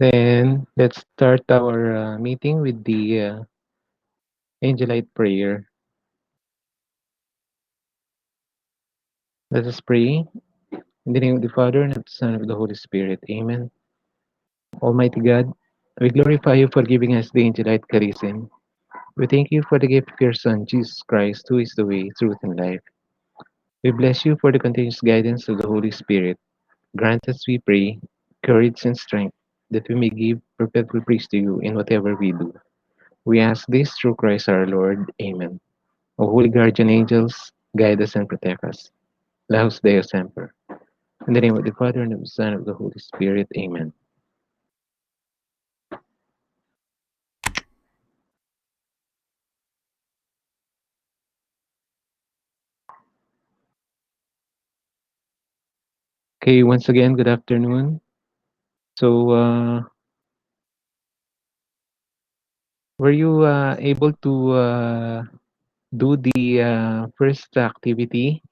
Then let's start our meeting with the Angelite prayer. Let us pray. In the name of the Father, and of the Son, and of the Holy Spirit. Amen. Almighty God, we glorify you for giving us the Angelite charism. We thank you for the gift of your Son, Jesus Christ, who is the way, truth, and life. We bless you for the continuous guidance of the Holy Spirit. Grant us, we pray, courage and strength, that we may give perpetual praise to you in whatever we do. We ask this through Christ our Lord. Amen. O holy guardian angels, guide us and protect us. Laus Deo Semper. In the name of the Father, and of the Son, and of the Holy Spirit. Amen. Okay, once again, good afternoon. So, were you able to do the first activity?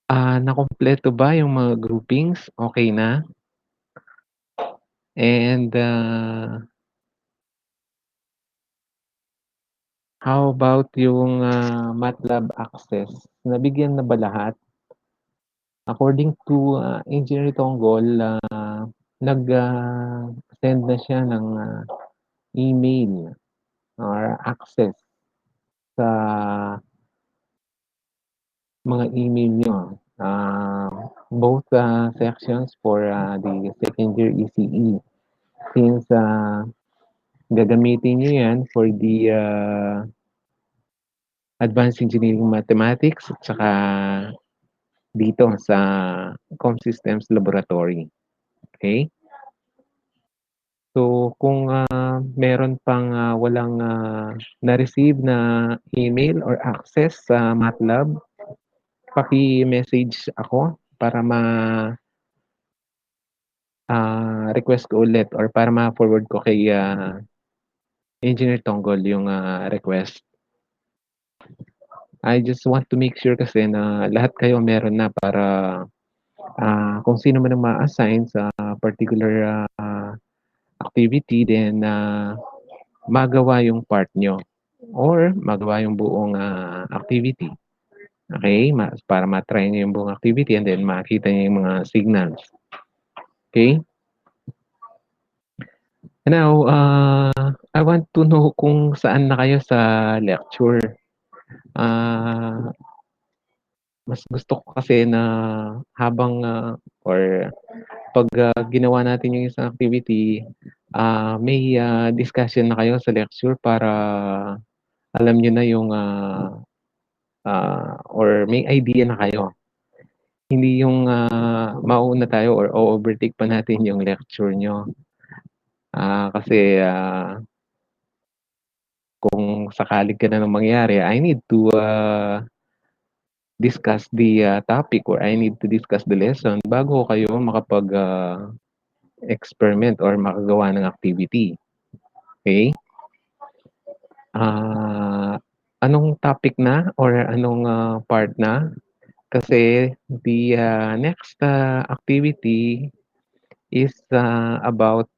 Nakompleto ba yung mga groupings? Okay na? And how about yung MATLAB access? Nabigyan na ba lahat? According to Engineer Tonggol, nag-send na siya ng email or access sa mga email niyo. Both sections for the second year ECE. Since gagamitin niyo yan for the Advanced Engineering Mathematics at saka dito sa Com Systems Laboratory. Okay? So, kung meron pang walang na-receive na email or access sa MATLAB, paki-message ako para request ko ulit or para ma-forward ko kay Engineer Tonggol yung request. I just want to make sure kasi na lahat kayo meron na para kung sino man ang ma-assign sa particular activity, then magawa yung part nyo or magawa yung buong activity. Okay? Para ma-try nyo yung buong activity and then makita nyo yung mga signals. Okay? Now, I want to know kung saan na kayo sa lecture. Mas gusto ko kasi na habang or pag ginawa natin yung isang activity, may discussion na kayo sa lecture para alam niyo na yung or may idea na kayo. Hindi yung mauna tayo or o-overtake pa natin yung lecture nyo. Kasi kung sakaling ganun ang mangyari, I need to discuss the topic or I need to discuss the lesson bago kayo makapag experiment or makagawa ng activity. Okay? Anong topic na or anong part na? Kasi the next activity is about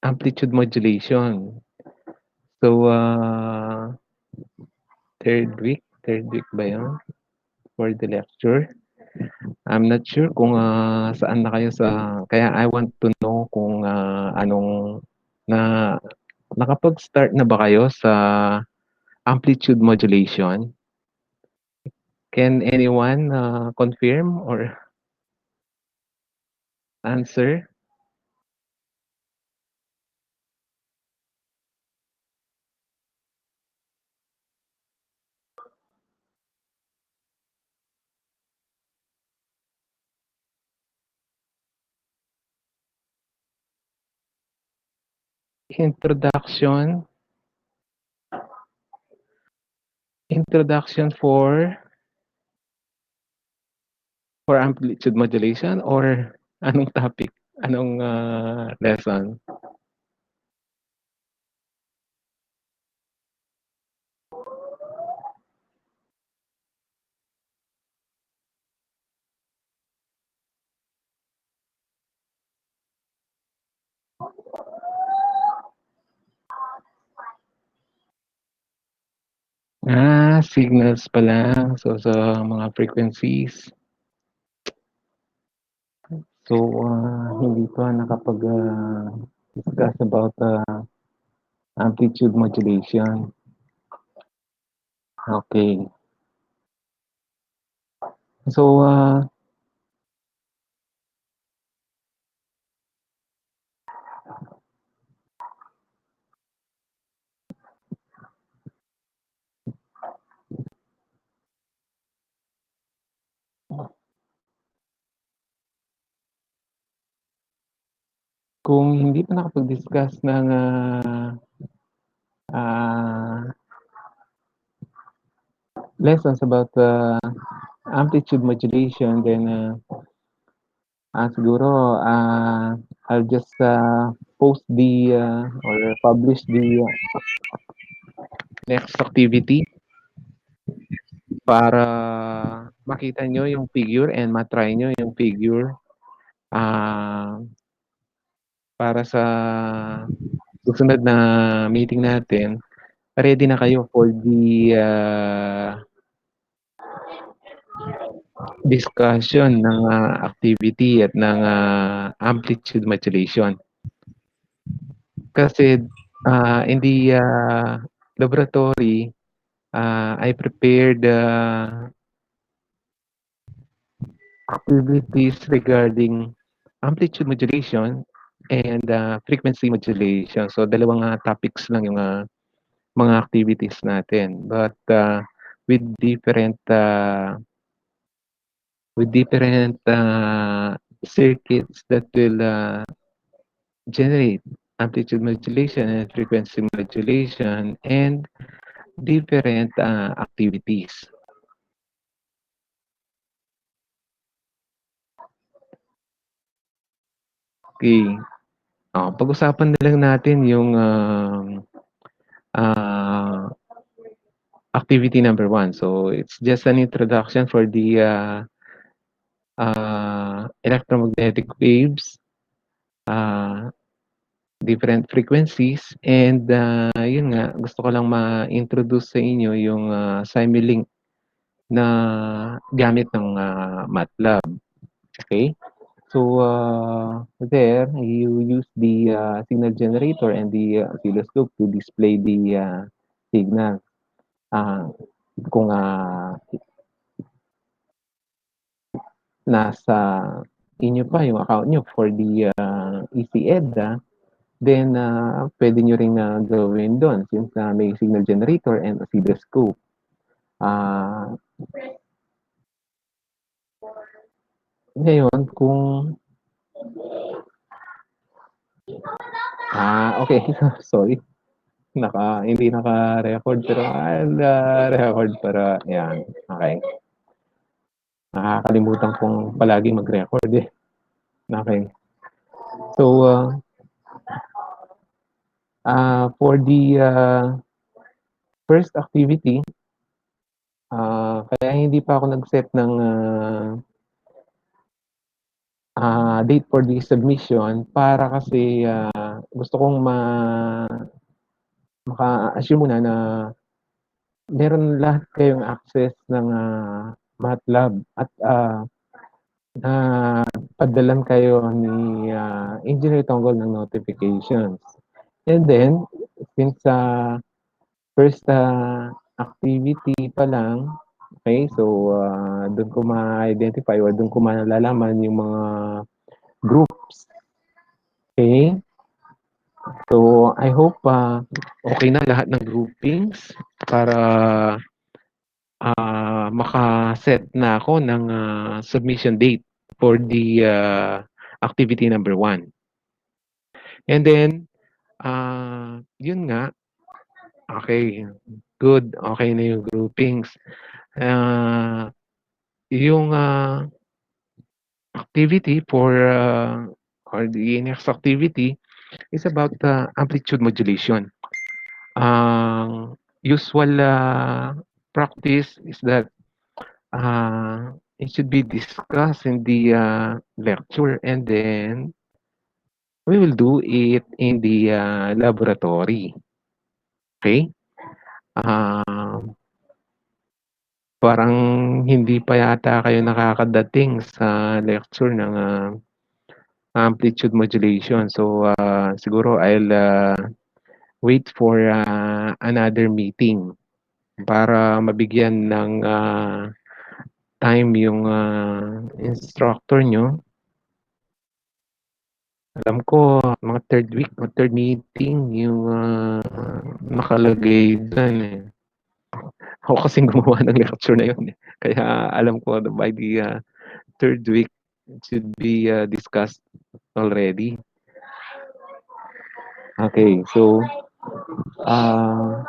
amplitude modulation. So, third week ba yun for the lecture? I'm not sure kung saan na kayo sa, kaya I want to know kung anong, na nakapag-start na ba kayo sa amplitude modulation? Can anyone confirm or answer? Introduction for amplitude modulation or anong topic? Anong lesson? Signals pa lang. So, sa mga frequencies. So, hindi pa discuss about amplitude modulation. Okay. So, kung hindi pa nakapag-discuss ng lessons about amplitude modulation, then siguro I'll just post or publish the next activity para makita nyo yung figure and matry nyo yung figure ah, para sa susunod na meeting natin, ready na kayo for the discussion ng activity at ng amplitude modulation. Kasi in the laboratory, I prepared activities regarding amplitude modulation and frequency modulation. So dalawang topics lang yung mga activities natin. But with different circuits that will generate amplitude modulation and frequency modulation and different activities. Okay. Pag-usapan na lang natin yung activity number 1. So it's just an introduction for the electromagnetic waves, different frequencies, and yun nga, gusto ko lang ma-introduce sa inyo yung Simulink na gamit ng MATLAB. Okay? So there, you use the signal generator and the oscilloscope to display the signal. Kung nasa inyo pa yung account nyo for the ECED, then pwede nyo ring gawin doon since may signal generator and oscilloscope. Ngayon, kung okay, sorry. Hindi naka-record pero record para yan. Okay. Nakakalimutan kong palagi mag-record eh. Okay. So, for the first activity, kaya hindi pa ako nag-set ng date for the submission para kasi gusto kong maka-assume muna na meron lahat kayong access ng MATLAB at padalan kayo ni Engineer Tongol ng notifications. And then, since first activity pa lang, okay, so doon ko ma-identify or doon ko malalaman yung mga groups. Okay? So, I hope okay na lahat ng groupings para maka-set na ako ng submission date for the activity number 1. And then, yun nga, okay, good, okay na yung groupings. Yung activity or the next activity is about amplitude modulation. Usual practice is that it should be discussed in the lecture and then we will do it in the laboratory. Okay? Parang hindi pa yata kayo nakakadating sa lecture ng, amplitude modulation. So, siguro I'll, wait for, another meeting para mabigyan ng, time yung, instructor niyo. Alam ko mga third week o third meeting yung, nakalagay diyan, eh. Ako kasing gumawa ng lecture na yun, eh. Kaya alam ko na by the, third week it should be, discussed already. Okay, so, uh,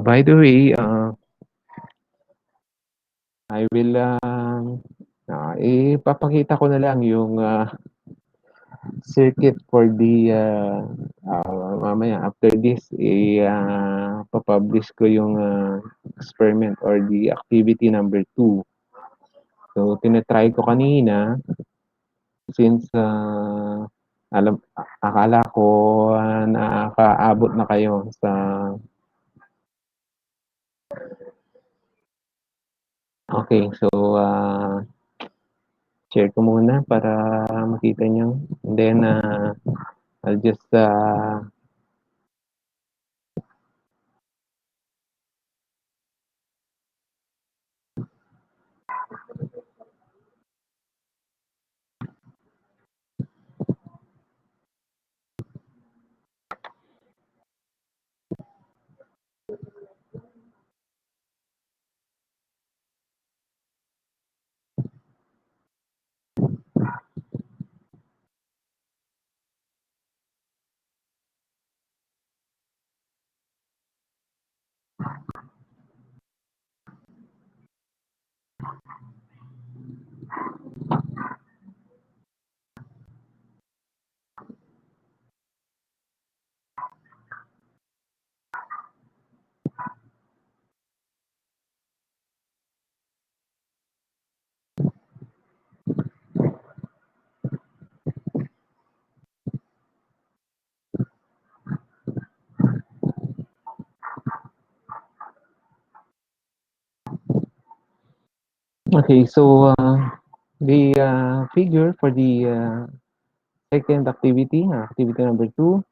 by the way, I will, ipapakita ko na lang yung, circuit for the, mamaya after this, pa-publish ko yung, experiment or the activity number 2. So, tina-try ko kanina since, akala ko, nakakaabot na kayo sa okay. So, share ko muna para makita niyo. And then, I'll just, okay. So, the, figure for the, second activity, activity number 2,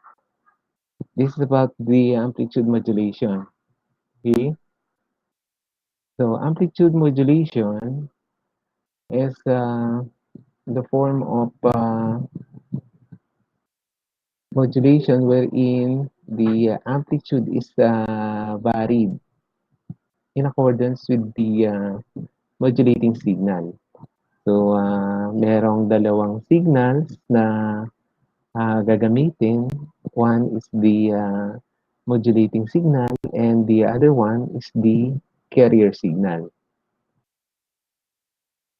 this is about the amplitude modulation. Okay? So, amplitude modulation is, the form of, modulation wherein the amplitude is, varied in accordance with the, modulating signal. So, merong dalawang signals na, gagamitin. One is the, modulating signal and the other one is the carrier signal.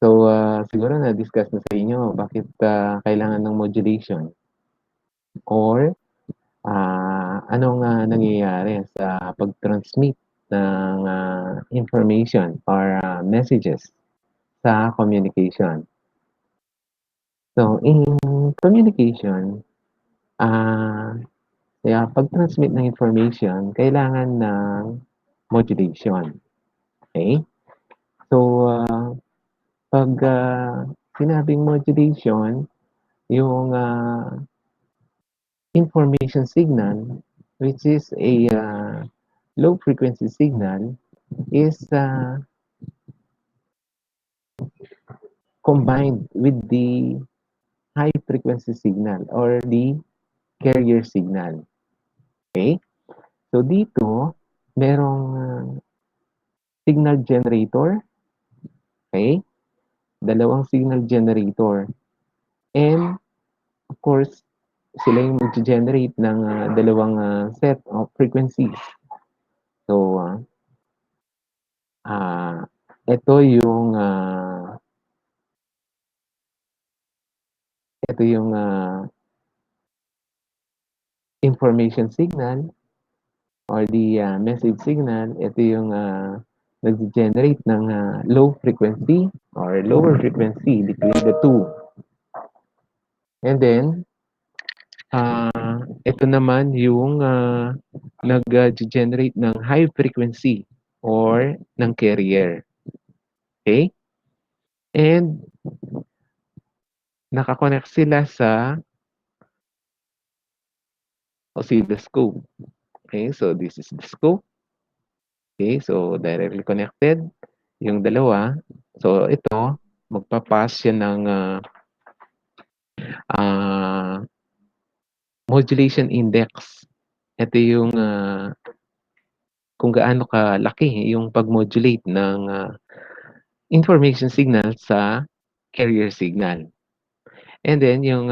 So, siguro na-discuss na sa inyo bakit, kailangan ng modulation or, anong, nangyayari sa pag-transmit ng, information or, messages sa communication. So, in communication, kaya pag-transmit ng information, kailangan ng modulation. Okay? So, 'pag, sinabing modulation, yung, information signal, which is a, low frequency signal, is, combined with the high frequency signal or the carrier signal. Okay? So, dito, merong, signal generator. Okay? Dalawang signal generator. And, of course, sila yung mag-generate ng, dalawang, set of frequencies. So, ito yung, ito yung, information signal or the, message signal. Ito yung, nag-generate ng, low frequency or lower frequency between the two. And then, Ito naman yung, nag-ge-generate ng high frequency or ng carrier, okay. And naka-connect sila sa oscilloscope. Okay, so this is the scope. Okay, so directly connected yung dalawa. So ito, magpa-pass siya ng, ah, modulation index. Ito yung, kung gaano kalaki yung pag-modulate ng, information signal sa carrier signal. And then yung,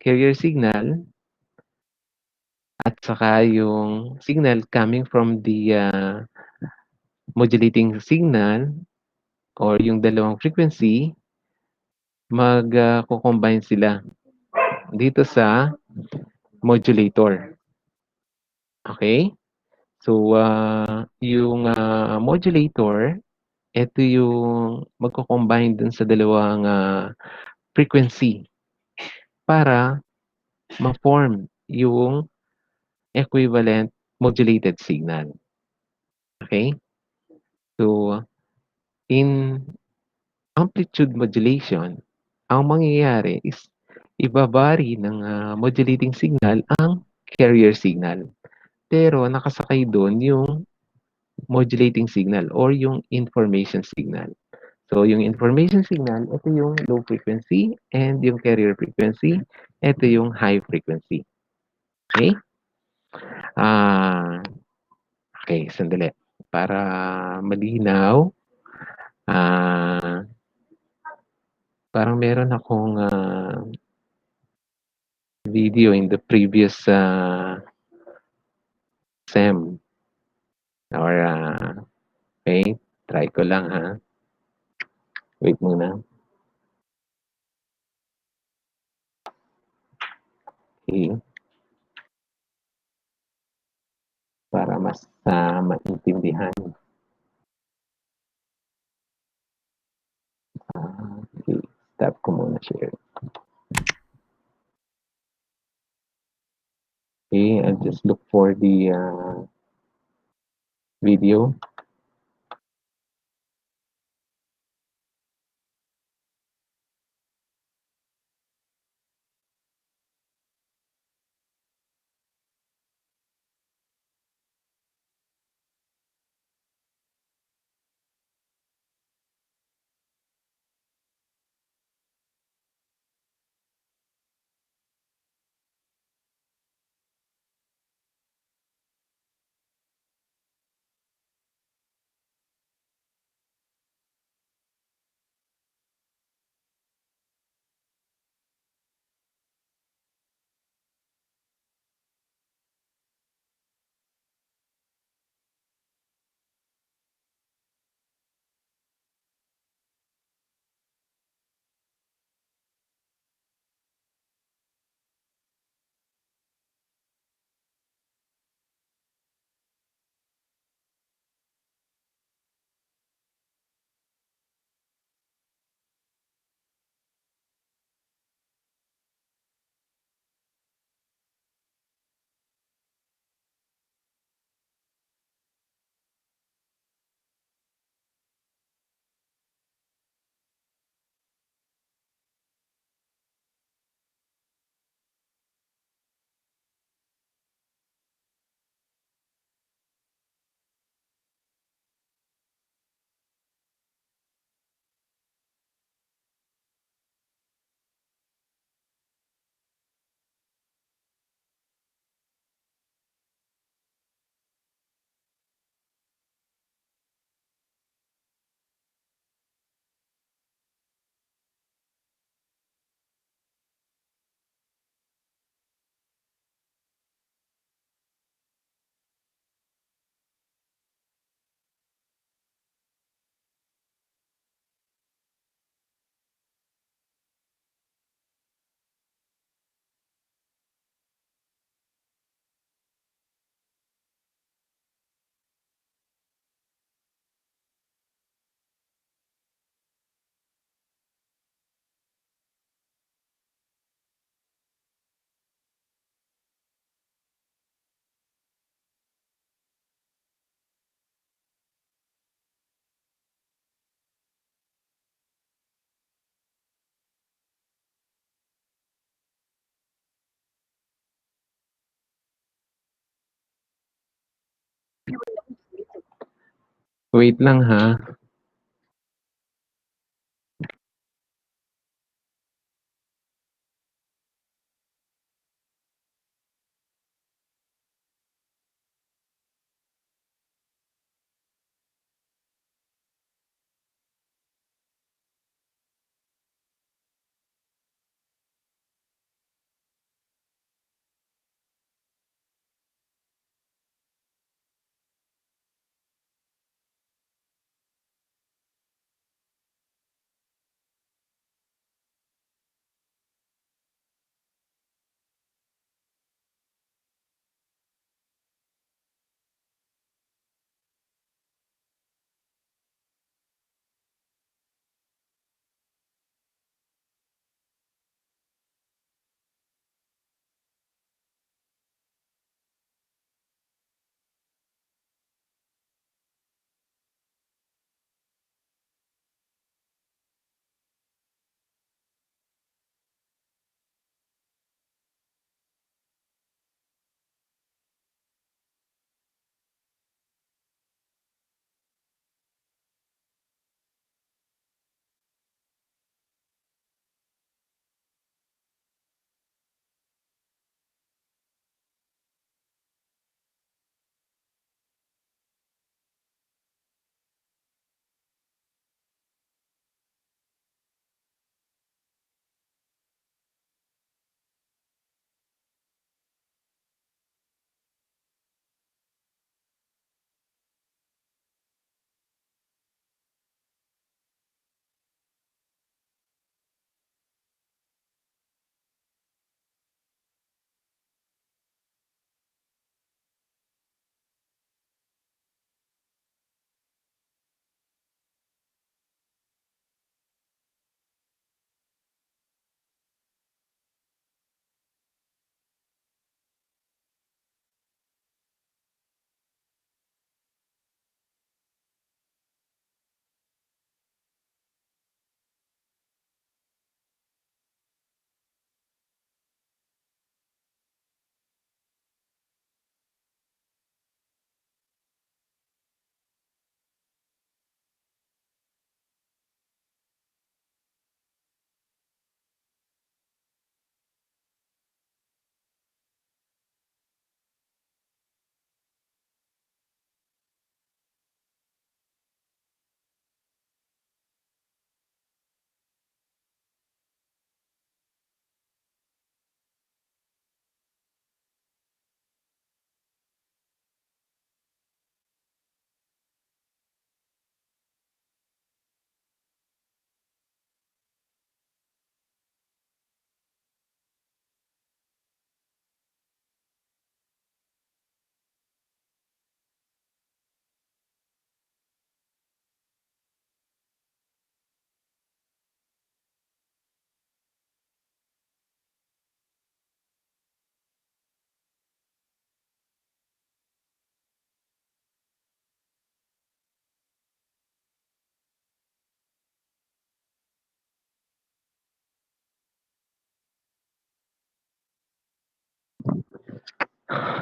carrier signal at saka yung signal coming from the, modulating signal or yung dalawang frequency, co-combine sila dito sa modulator. Okay. So, yung, modulator, eto yung magko-combine dun sa dalawang, frequency para ma-form yung equivalent modulated signal. Okay. So, in amplitude modulation, ang mangyayari is iba-vary ng, modulating signal ang carrier signal. Pero nakasakay dun yung modulating signal or yung information signal. So, yung information signal, ito yung low frequency and yung carrier frequency, ito yung high frequency. Okay. Ah, okay, sandali. Para malinaw, ah, parang meron akong, video in the previous, sem or, okay, try ko lang, ha. Wait muna. Okay, para mas, maintindihan. Okay, stop ko muna share. Okay, I'll just look for the, video. Wait lang ha.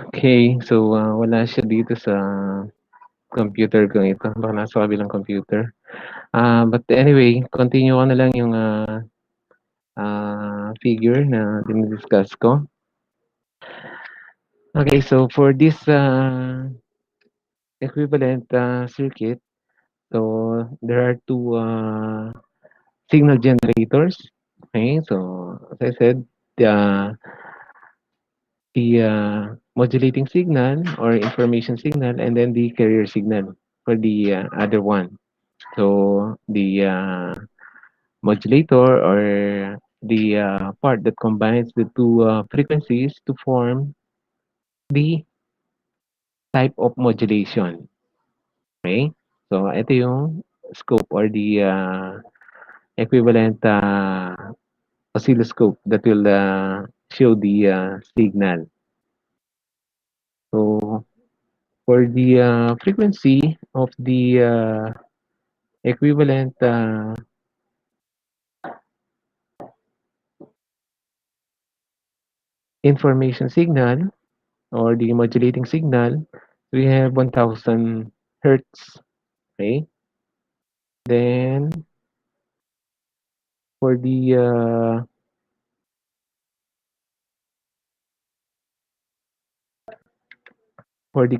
Okay, so, wala siya dito sa computer ko ito, baka nasa kabilang computer. But anyway, continue ko na lang yung, figure na dini-discuss ko. Okay, so for this, equivalent, circuit, so there are 2, signal generators. Okay, so as I said, the modulating signal or information signal, and then the carrier signal for the other one. So the modulator or the part that combines the two frequencies to form the type of modulation. Okay? So ito yung scope or the equivalent oscilloscope that will show the signal. So for the frequency of the equivalent information signal or the modulating signal, we have 1000 hertz. Okay. Then for the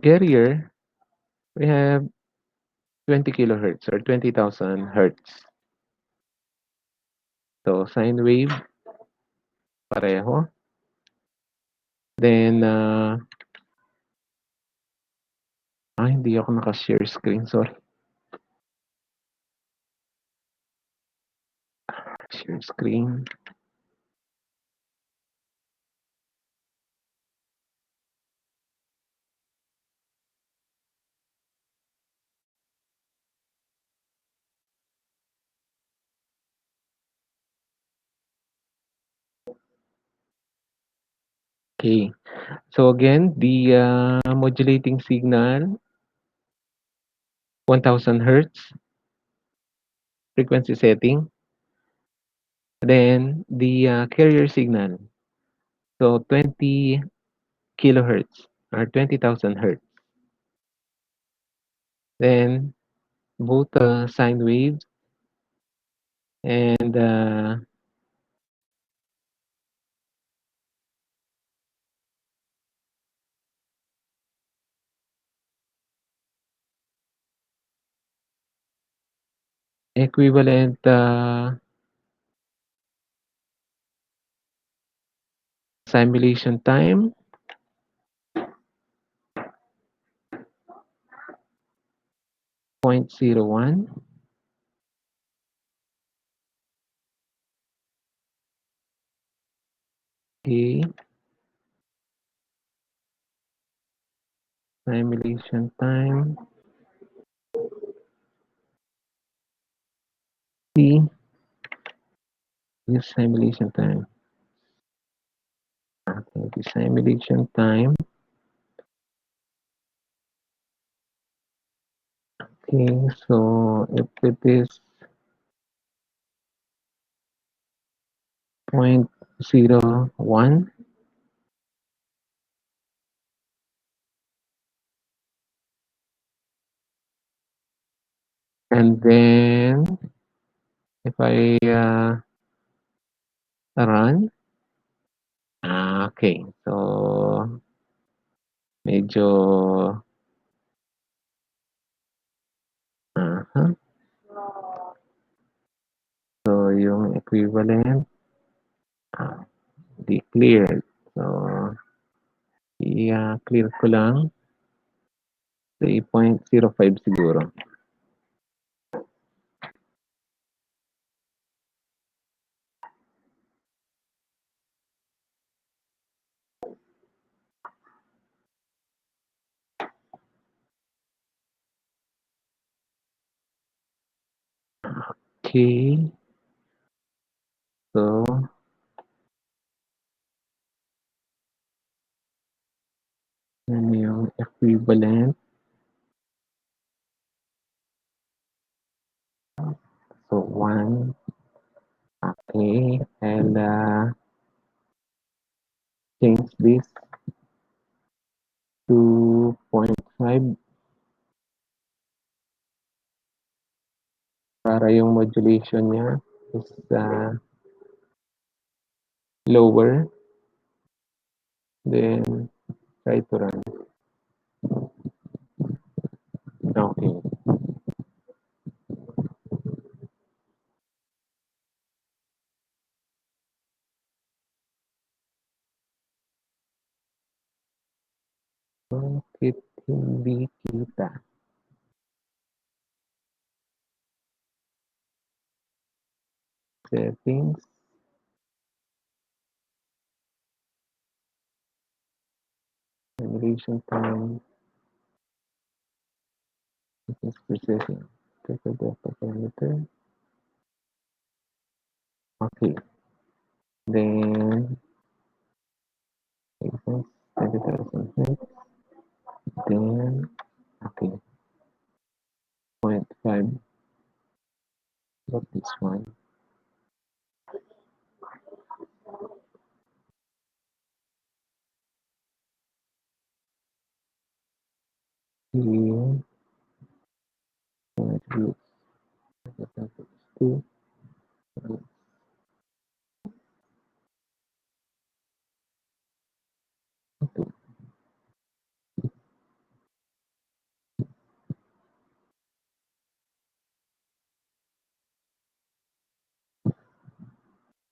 carrier, we have 20 kilohertz or 20,000 hertz. So sine wave pareho. Then hindi ako naka-share screen, sorry. Share screen. Okay. So again, the modulating signal, 1000 hertz frequency setting. Then the carrier signal, so 20 kilohertz or 20,000 hertz. Then both sine waves and equivalent simulation time, 0.01. Okay. Simulation time. C is simulation time. Okay, the simulation time. Okay, so if it is 0.01, and then if I run, okay, so medyo uh so yung equivalent ah, di cleared. So i-clear ko lang 3.05 siguro. Okay. So ano yung equivalent? So 1. Okay. And change this to 0.5 para yung modulation niya is lower. Then try to run. Okay. Bakit hindi kita? Settings. Simulation time. Business precision. Take a delta parameter. Okay. Then exams 20,000 hertz. Then okay. 0.5. What this one? Here. 2,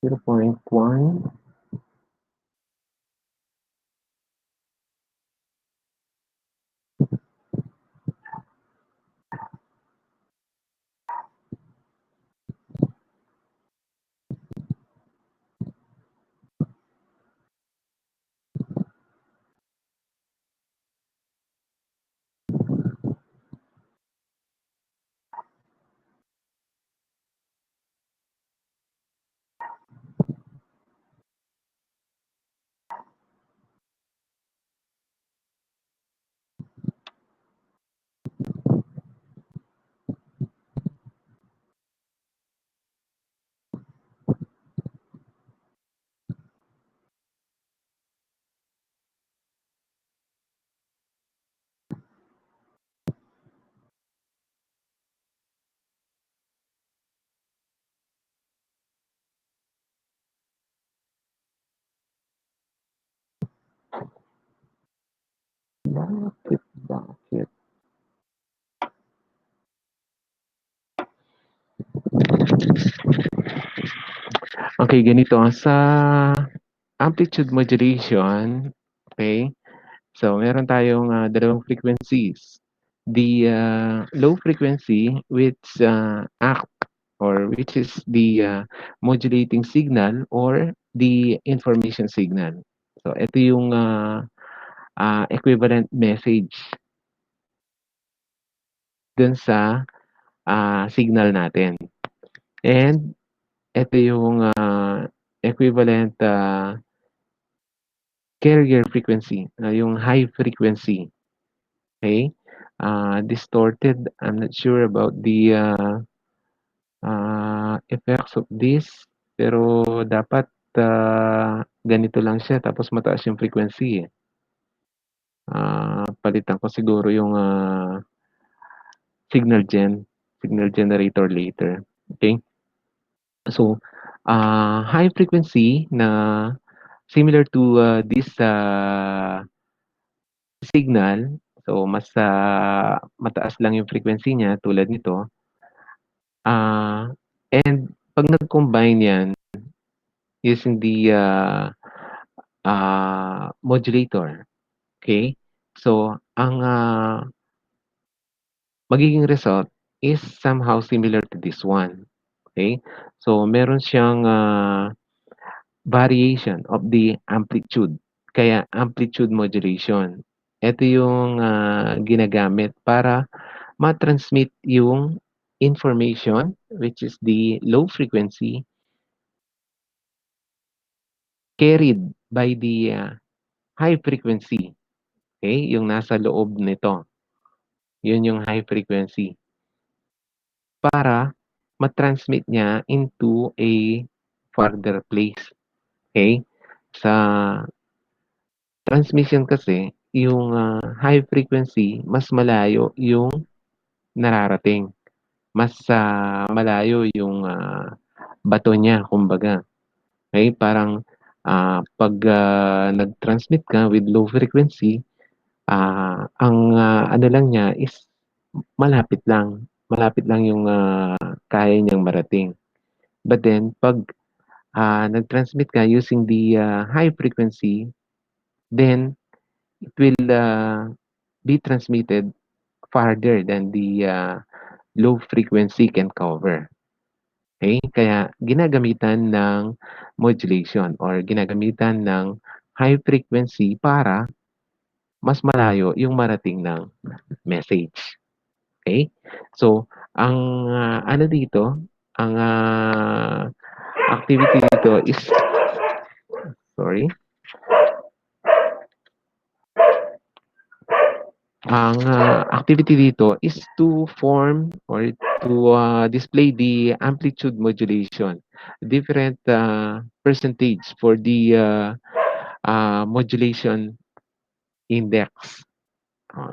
0.1, bakit? Okay, ganito sa amplitude modulation, okay? So, meron tayong, dalawang frequencies. The, low frequency which, act or which is the, modulating signal or the information signal. So, ito yung, equivalent message dun sa, signal natin. And ito yung, equivalent, carrier frequency, yung high frequency. Okay? Distorted, I'm not sure about the, effects of this, pero dapat, ganito lang siya tapos mataas yung frequency, eh. Palitan ko siguro yung, signal generator later, okay? So, high frequency na similar to, this, signal, so mas, mataas lang yung frequency niya tulad nito, and 'pag nag-combine yan using the, modulator, okay? So, ang, magiging result is somehow similar to this one, okay? So, meron siyang, variation of the amplitude, kaya amplitude modulation. Ito yung, ginagamit para ma-transmit yung information which is the low frequency carried by the, high frequency, okay? Yung nasa loob nito, yun yung high frequency. Para ma-transmit niya into a farther place, okay? Sa transmission kasi, yung, high frequency mas malayo yung nararating. Mas, malayo yung, bato niya kumbaga. Okay, parang, 'pag, nag-transmit ka with low frequency, ang, ano lang niya is malapit lang yung, kaya niyang marating. But then 'pag, nag-transmit ka using the, high frequency, then it will, be transmitted farther than the, low frequency can cover. Okay, kaya ginagamitan ng modulation or ginagamitan ng high frequency para mas malayo yung marating ng message, okay? So, ang, ano dito, ang, activity dito is sorry, ang, activity dito is to form or to, display the amplitude modulation, different, percentage for the, modulation index.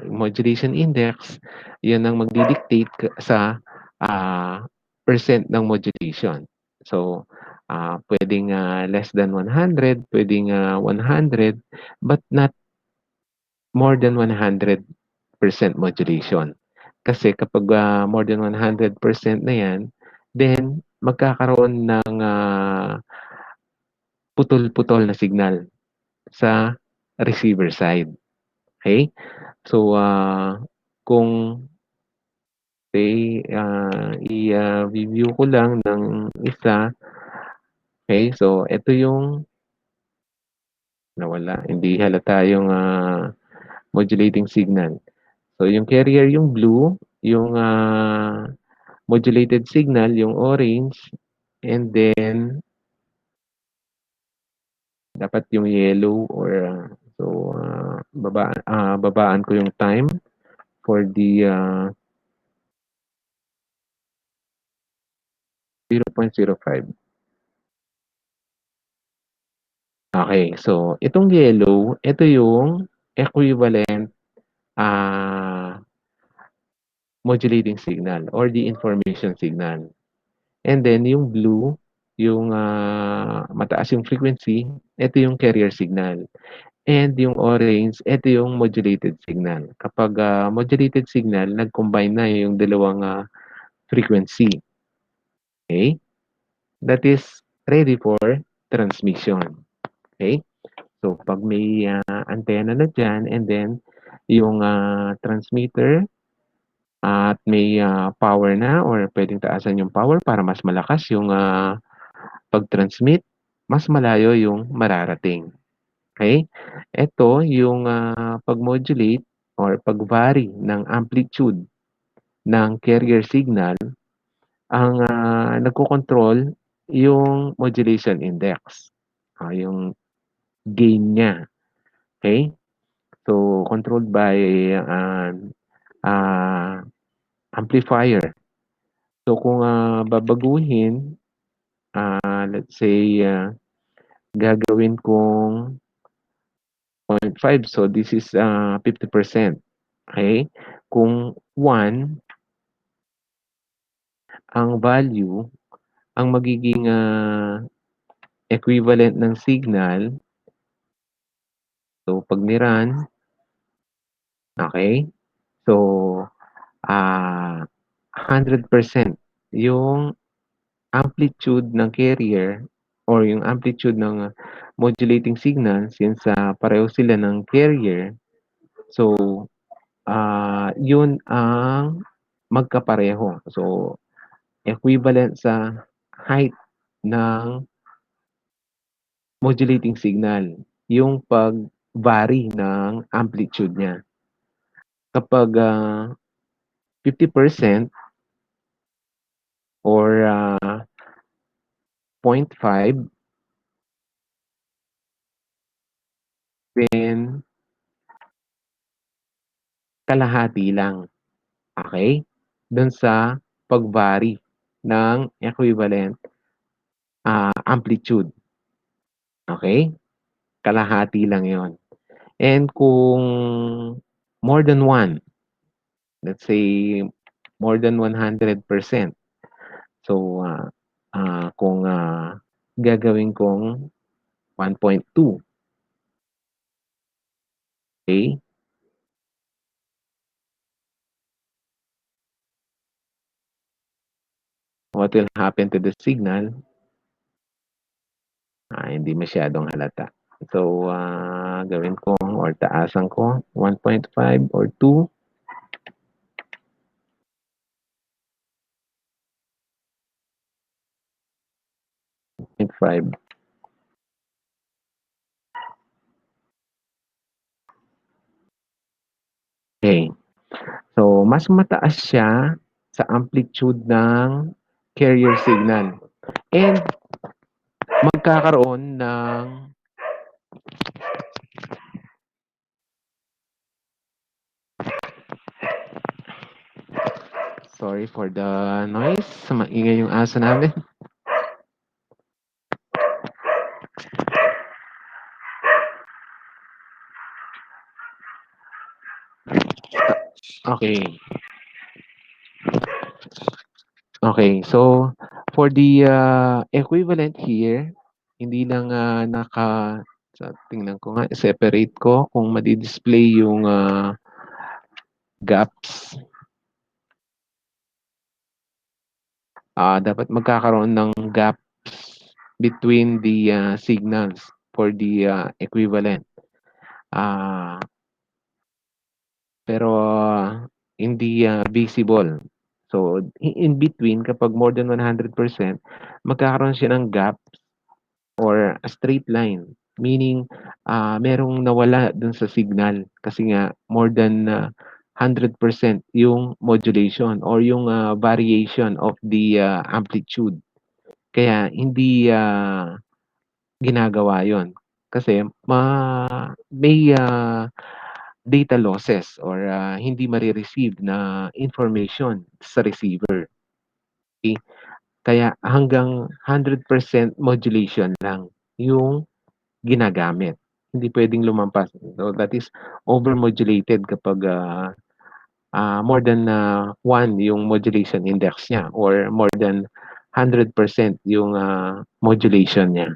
Yung modulation index, 'yan ang magdi-dictate sa, percent ng modulation. So, puwedeng, less than 100, puwedeng, 100, but not more than 100% modulation. Kasi kapag, more than 100% na 'yan, then magkakaroon ng, putol-putol na signal sa receiver side, okey? So, kung i-review ko lang ng isa, okey. So, eto yung nawala, hindi halata yung, modulating signal. So, yung carrier yung blue, yung, modulated signal yung orange, and then dapat yung yellow or, so, babaan ko yung time for the, 0.05. Okey, so itong yellow, ito yung equivalent, ah, modulating signal or the information signal. And then yung blue, yung, mataas yung frequency, ito yung carrier signal. And yung orange, ito yung modulated signal. Kapag, modulated signal, nag-combine na yung dalawang, frequency, okey? That is ready for transmission, okey? So 'pag may, antenna na diyan and then yung, transmitter at may, power na or puwedeng taasan yung power para mas malakas yung, pag-transmit, mas malayo yung mararating, okey? Ito yung, pag-modulate or pag-vary ng amplitude ng carrier signal, ang, nagkokontrol yung modulation index, yung gain niya, okey? So, controlled by an, amplifier. So, kung, babaguhin, let's say, gagawin kong 0.5, so this is, 50%, okey? Kung 1 ang value, ang magiging, equivalent ng signal, so 'pag ni-run, okey? So, 100% yung amplitude ng carrier or yung amplitude ng, modulating signal since, pareho sila ng carrier. So, yun ang magkapareho. So, equivalent sa height ng modulating signal, yung pag-vary ng amplitude niya. Kapag, 50% or, 0.5, then kalahati lang, okey? Dun sa pag-vary ng equivalent, amplitude, okey? Kalahati lang yon. And kung more than one, let's say more than 100%, so, kung, gagawin kong 1.2, okey? What will happen to the signal, hindi masyadong halata. So, gawin ko or taasan ko 1.5 or 2.5. Okey. So, mas mataas siya sa amplitude ng carrier signal and magkakaroon ng sorry for the noise, maingay yung aso namin. Okey. Okay, so for the, equivalent here, hindi lang, tingnan ko nga, separate ko kung madi-display yung, gaps. Dapat magkakaroon ng gaps between the, signals for the, equivalent. Ah, pero hindi, visible. So, in between kapag more than 100% magkakaroon siya ng gap or a straight line. Meaning, merong nawala dun sa signal kasi nga more than, 100% yung modulation or yung, variation of the, amplitude. Kaya hindi, ginagawa yon kasi may, data losses or, hindi mare-receive na information sa receiver, okey. Kaya hanggang 100% modulation lang yung ginagamit. Hindi puwedeng lumampas. So, that is over-modulated kapag, more than, 1 yung modulation index niya or more than 100% yung, modulation niya,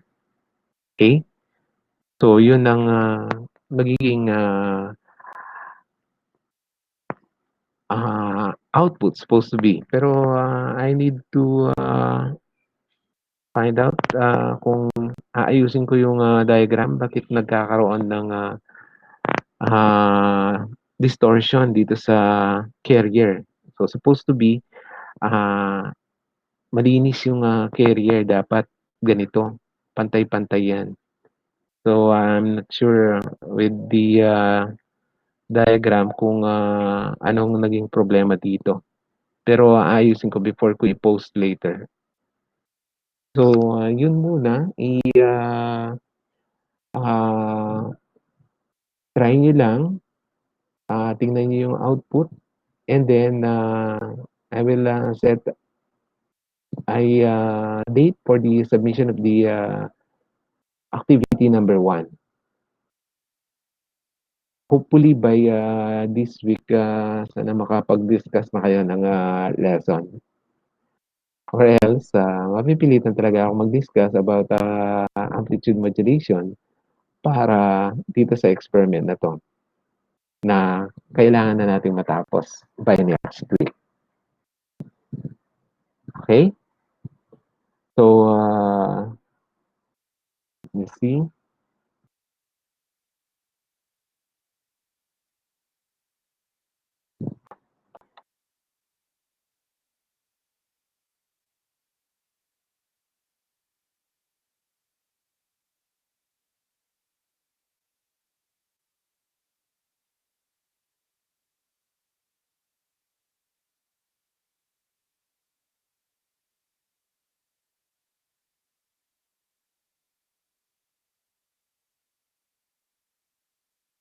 okey? So, yun ang, magiging, output supposed to be. Pero, I need to, find out, kung aayusin ko yung, diagram bakit nagkakaroon ng, distortion dito sa carrier. So, supposed to be, ah, malinis yung, carrier dapat ganito, pantay-pantay yan. So, I'm not sure with the, diagram kung, anong naging problema dito. Pero aayusin ko before ko i-post later. So, yun muna ah, try niyo lang, tingnan niyo yung output and then, I will, set date for the submission of the, activity number 1. Hopefully by, this week, sana makapag-discuss na kayo ng, lesson or else, mapipilitan talaga akong mag-discuss about, amplitude modulation para dito sa experiment na 'to, na kailangan na nating matapos by next week, okey? So, let me see.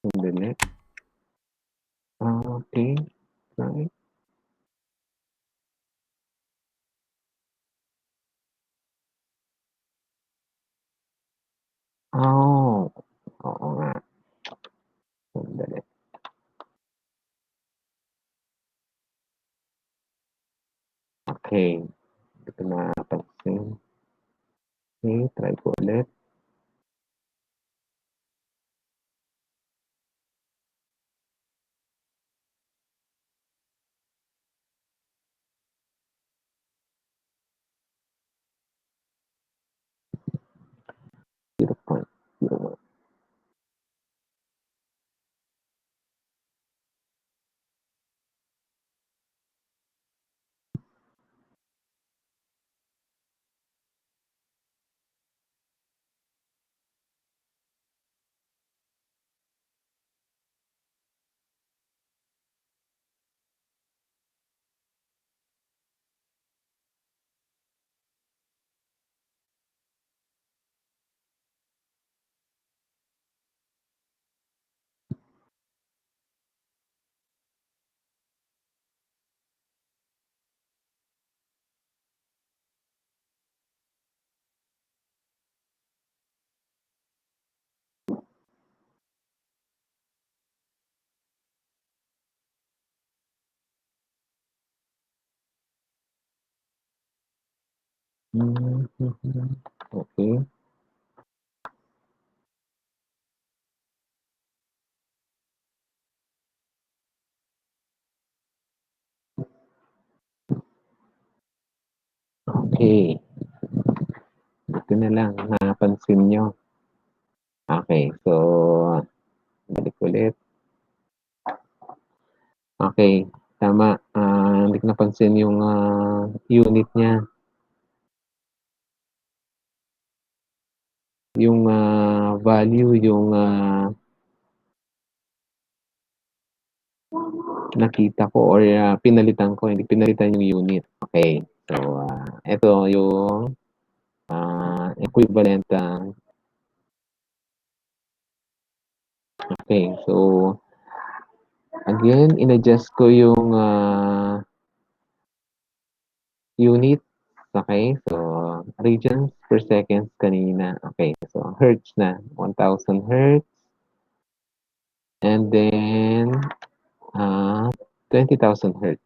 Sandali. Okey, right. Oh, oo nga, sandali. Okey, di ko napansin. Okey, try ko ulit. 0.01. Mhm, okey. Okey, buti na lang napansin niyo. Okey, so balik ulit. Okey, tama, hindi ko napansin yung, unit niya, yung, value yung, nakita ko or, pinalitan ko, hindi pinalitan yung unit. Okey, so, eto yung, equivalent, okey. So, again, in-adjust ko yung, unit, okey. So, radians per seconds kanina, okey. So, hertz na, 1,000 hertz and then, uh, 20,000 hertz.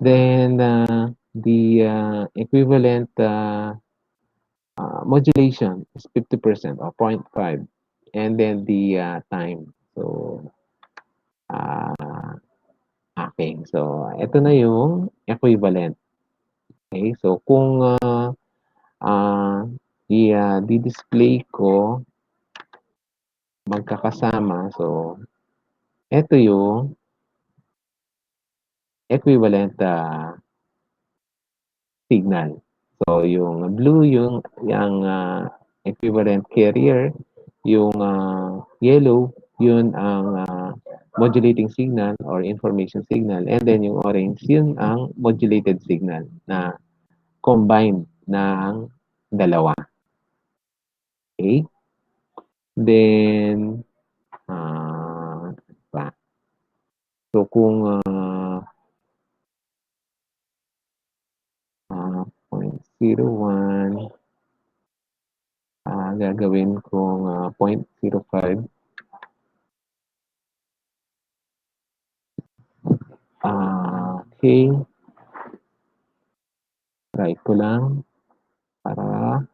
Then, the, equivalent, modulation is 50% or 0.5 and then the, time. So, ah, okey. So, eto na yung equivalent, okey. So, kung, ah, di-display ko magkakasama, so eto yung equivalent, signal. So, yung blue yung equivalent carrier, yung, yellow yun ang, modulating signal or information signal and then yung orange yun ang modulated signal na combine ng dalawa, okey? Then, pa so kung, 0.01, gagawin kong, 0.05, okey, try ko lang para,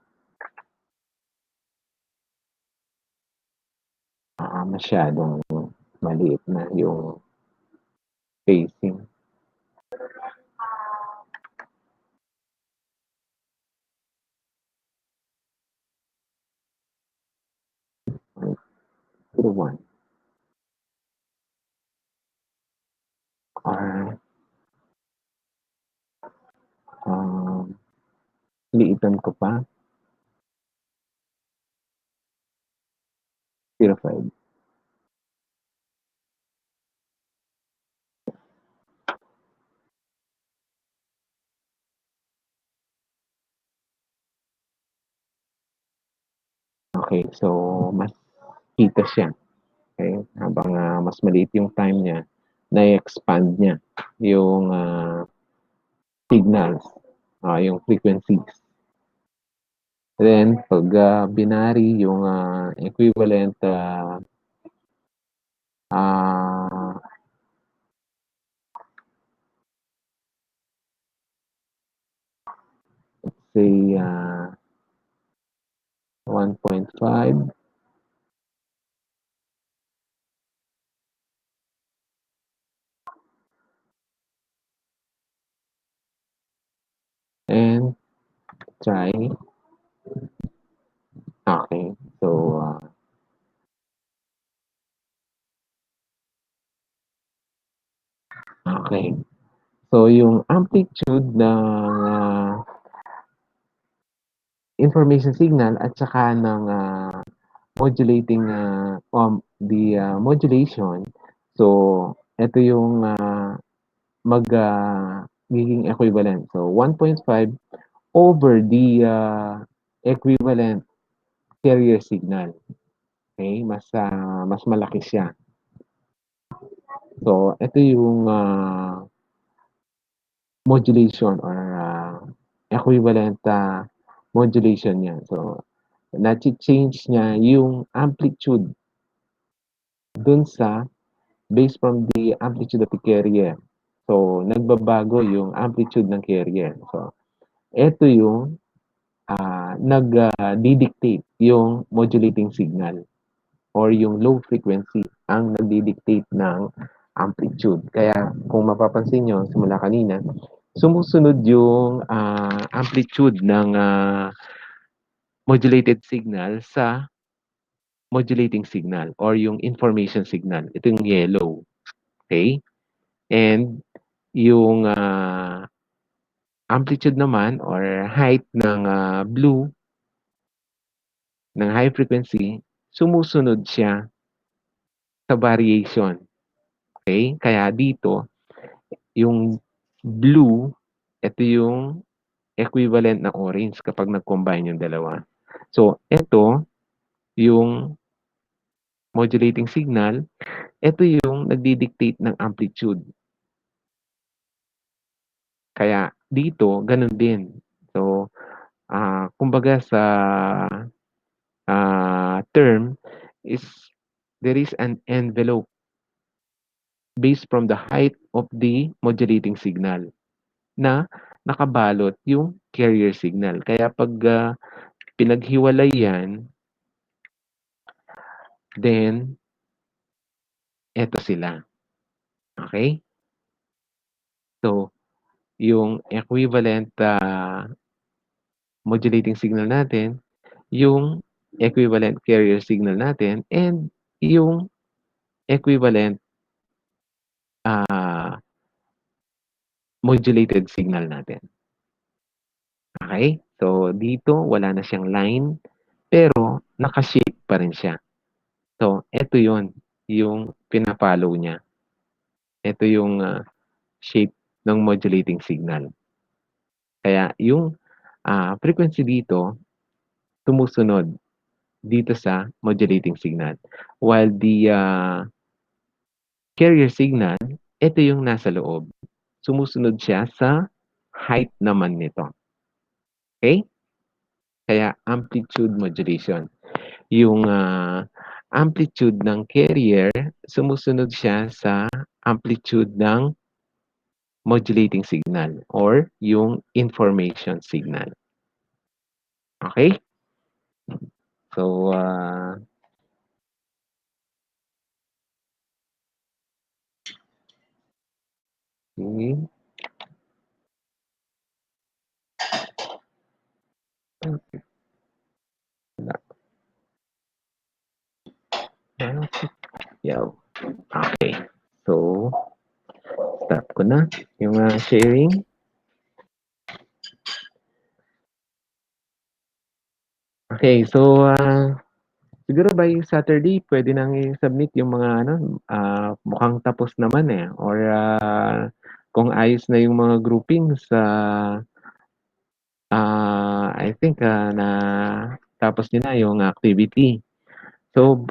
masyadong maliit na yung spacing. 0.01 or, um, liitan ko pa, 0.05. Okey, so mas kita siya, okey? Habang, mas maliit yung time niya, na-e-expand niya yung, signals, yung frequencies. Then 'pag, binary yung, equivalent, ah, say, 1.5 and try. Okey. So, okey. So, yung amplitude ng, information signal at saka ng, modulating, modulation. So, eto yung, magiging equivalent. So, 1.5 over the, equivalent carrier signal, okey? Mas malaki siya. So, eto yung, modulation or, equivalent, modulation niya. So, nache-change niya yung amplitude dun sa based from the amplitude of the carrier. So, nagbabago yung amplitude ng carrier. So, Ito yung nagdi-dictate yung modulating signal or yung low frequency ang nagdi-dictate ng amplitude. Kaya kung mapapansin nyo simula kanina, sumusunod yung amplitude ng modulated signal sa modulating signal or yung information signal. Ito yung yellow. Okay? And yung amplitude naman or height ng blue, ng high frequency, sumusunod siya sa variation. Okay? Kaya dito, yung blue, ito yung equivalent ng orange kapag nag-combine yung dalawa. So, ito, yung modulating signal, ito yung nagdi-dictate ng amplitude. Kaya dito, ganun din. So, kumbaga sa term is there is an envelope based from the height of the modulating signal na nakabalot yung carrier signal. Kaya pag pinaghiwalay yan, then eto sila. Okay? So, yung equivalent modulating signal natin, yung equivalent carrier signal natin, and yung equivalent modulated signal natin. Okay? So, dito wala na siyang line, pero naka-shape pa rin siya. So, eto yon yung pinapollow niya. Ito yung shape ng modulating signal. Kaya yung frequency dito, tumusunod dito sa modulating signal. While the carrier signal, ito yung nasa loob. Sumusunod siya sa height naman nito. Okay? Kaya amplitude modulation. Yung amplitude ng carrier, sumusunod siya sa amplitude ng modulating signal or yung information signal. Okay? So, okay. Yo. Okay. So, stop ko na yung sharing. Okay, so siguro by Saturday pwede nang i-submit yung mga mukhang tapos naman eh or kung ayos na yung mga groupings I think na tapos niyo na yung activity. So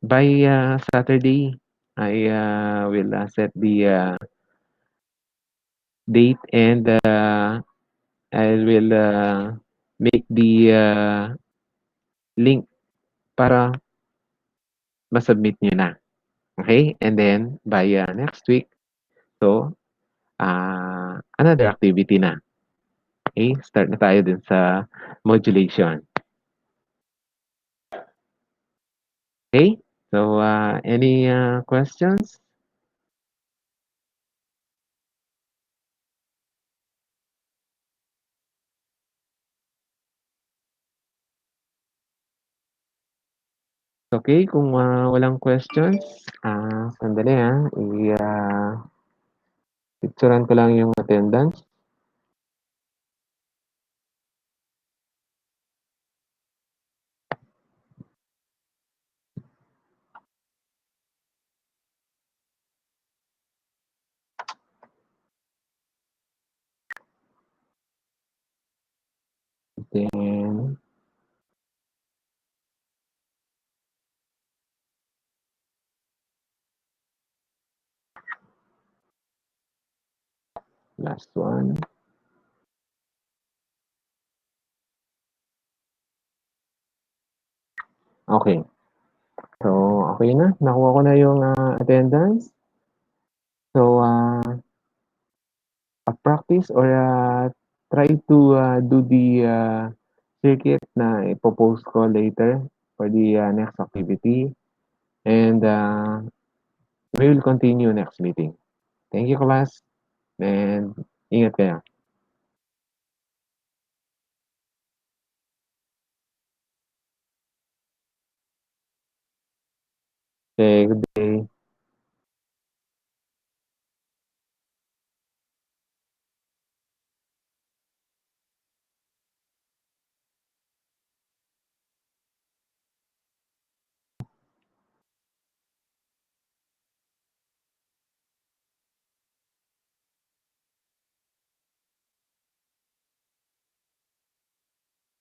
by Saturday I will set the date and I will make the link para ma-submit nyo na. Okay? And then, by next week, so, another activity na. Okay? Start na tayo dun sa modulation. Okay? So, any questions? Okay, kung walang questions, sandali picturean ko lang yung attendance. Then, last one. Okay. So, okay na. Nakuha ko na yung attendance. So, approximately practice or try to do the circuit na ipo-post ko later for the next activity. And we will continue next meeting. Thank you, class, and ingat kayo. Okay, good day.